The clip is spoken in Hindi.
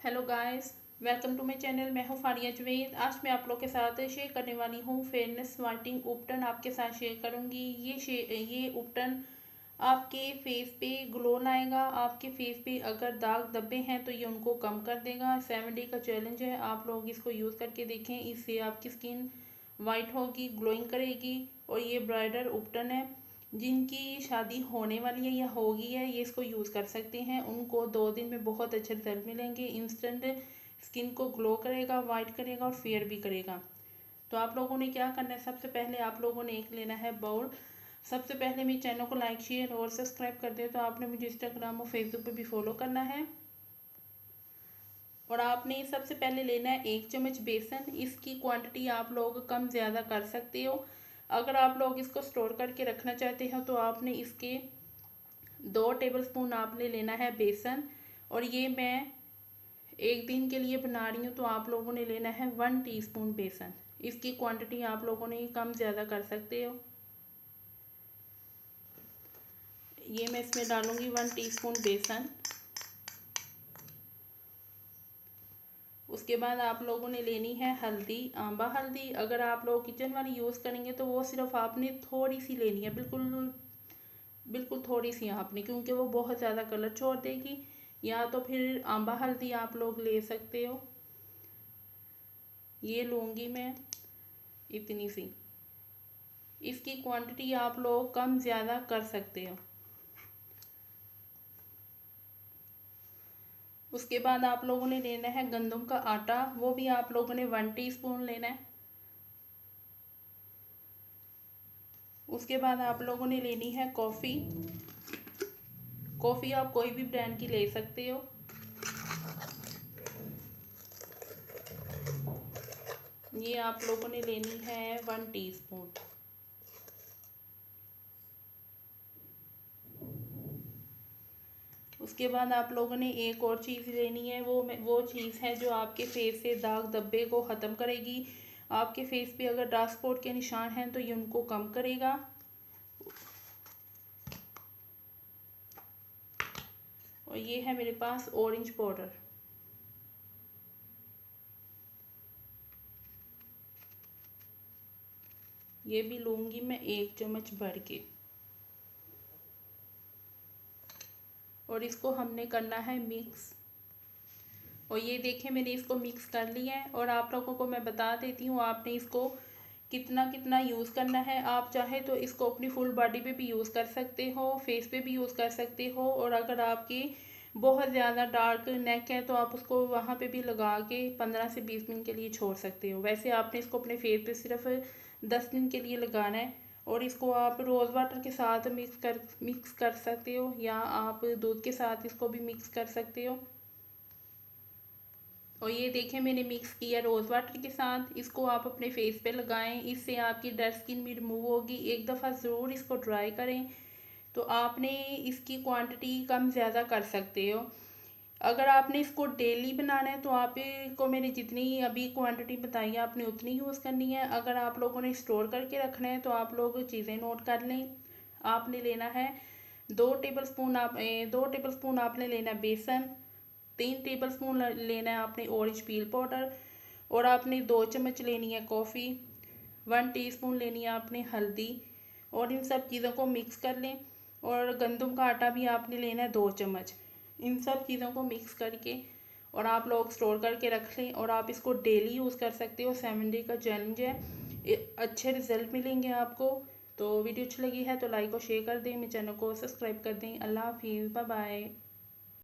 Hello guys, welcome to my channel. मैं हूँ फारिया जवेद। आज मैं आप लोग के साथ शेयर करने वाली हूँ फेयरनेस वाइटनिंग उपटन आपके साथ शेयर करूँगी। ये उपटन आपके फेस पे ग्लो लाएगा। आपके फेस पे अगर दाग धब्बे हैं तो ये उनको कम कर देगा। 7 डे का चैलेंज है, आप लोग इसको यूज़ करके देखें। इससे आपकी स्किन वाइट होगी, ग्लोइंग करेगी। और ये ब्राइडल उपटन है, जिनकी शादी होने वाली है या होगी है, ये इसको यूज़ कर सकते हैं। उनको 2 दिन में बहुत अच्छे रिजल्ट मिलेंगे। इंस्टेंट स्किन को ग्लो करेगा, वाइट करेगा और फेयर भी करेगा। तो आप लोगों ने क्या करना है, सबसे पहले आप लोगों ने एक लेना है बाउल। सबसे पहले मेरे चैनल को लाइक शेयर और सब्सक्राइब कर दे। तो आपने मुझे इंस्टाग्राम और फेसबुक पे भी फॉलो करना है। और आपने सबसे पहले लेना है 1 चम्मच बेसन। इसकी क्वांटिटी आप लोग कम ज़्यादा कर सकते हो। अगर आप लोग इसको स्टोर करके रखना चाहते हो तो आपने इसके 2 टेबलस्पून आपने लेना है बेसन। और ये मैं 1 दिन के लिए बना रही हूँ, तो आप लोगों ने लेना है 1 टीस्पून बेसन। इसकी क्वांटिटी आप लोगों ने कम ज़्यादा कर सकते हो। ये मैं इसमें डालूँगी 1 टीस्पून बेसन। उसके बाद आप लोगों ने लेनी है हल्दी, आंबा हल्दी। अगर आप लोग किचन वाली यूज़ करेंगे तो वो सिर्फ आपने थोड़ी सी लेनी है, बिल्कुल बिल्कुल थोड़ी सी आपने, क्योंकि वो बहुत ज़्यादा कलर छोड़ देगी। या तो फिर आंबा हल्दी आप लोग ले सकते हो। ये लूँगी मैं इतनी सी। इसकी क्वांटिटी आप लोग कम ज़्यादा कर सकते हो। उसके बाद आप लोगों ने लेना है गंदम का आटा। वो भी आप लोगों ने 1 टीस्पून लेना है। उसके बाद आप लोगों ने लेनी है कॉफ़ी। कॉफ़ी आप कोई भी ब्रांड की ले सकते हो। ये आप लोगों ने लेनी है 1 टीस्पून। उसके बाद आप लोगों ने एक और चीज़ लेनी है। वो चीज़ है जो आपके फेस से दाग धब्बे को ख़त्म करेगी। आपके फेस पे अगर डार्क स्पॉट के निशान हैं तो ये उनको कम करेगा। और ये है मेरे पास ऑरेंज पाउडर। ये भी लूँगी मैं 1 चम्मच भर के। और इसको हमने करना है मिक्स। और ये देखें, मैंने इसको मिक्स कर लिया है। और आप लोगों को मैं बता देती हूँ आपने इसको कितना कितना यूज़ करना है। आप चाहे तो इसको अपनी फुल बॉडी पे भी यूज़ कर सकते हो, फेस पे भी यूज़ कर सकते हो। और अगर आपकी बहुत ज़्यादा डार्क नेक है तो आप उसको वहाँ पे भी लगा के 15 से 20 मिनट के लिए छोड़ सकते हो। वैसे आपने इसको अपने फेस पे सिर्फ 10 दिन के लिए लगाना है। और इसको आप रोज़ वाटर के साथ मिक्स कर सकते हो, या आप दूध के साथ इसको भी मिक्स कर सकते हो। और ये देखें, मैंने मिक्स किया रोज़ वाटर के साथ। इसको आप अपने फेस पे लगाएं, इससे आपकी डेड स्किन भी रिमूव होगी। एक दफ़ा ज़रूर इसको ट्राई करें। तो आपने इसकी क्वांटिटी कम ज़्यादा कर सकते हो। अगर आपने इसको डेली बनाना है तो आपको मैंने जितनी अभी क्वांटिटी बताई है आपने उतनी यूज़ करनी है। अगर आप लोगों ने स्टोर करके रखना है तो आप लोग चीज़ें नोट कर लें। आपने लेना है 2 टेबल स्पून आपने लेना है बेसन। 3 टेबल स्पून लेना है आपने ऑरेंज पील पाउडर। और आपने 2 चम्मच लेनी है कॉफ़ी। 1 टीस्पून लेनी है आपने हल्दी। और इन सब चीज़ों को मिक्स कर लें। और गंदम का आटा भी आपने लेना है 2 चम्मच। इन सब चीज़ों को मिक्स करके और आप लोग स्टोर करके रख लें। और आप इसको डेली यूज़ कर सकते हो। 7 डे का चैलेंज है, अच्छे रिजल्ट मिलेंगे आपको। तो वीडियो अच्छी लगी है तो लाइक और शेयर कर दें, मेरे चैनल को सब्सक्राइब कर दें। अल्लाह हाफिज़, बाय बाय।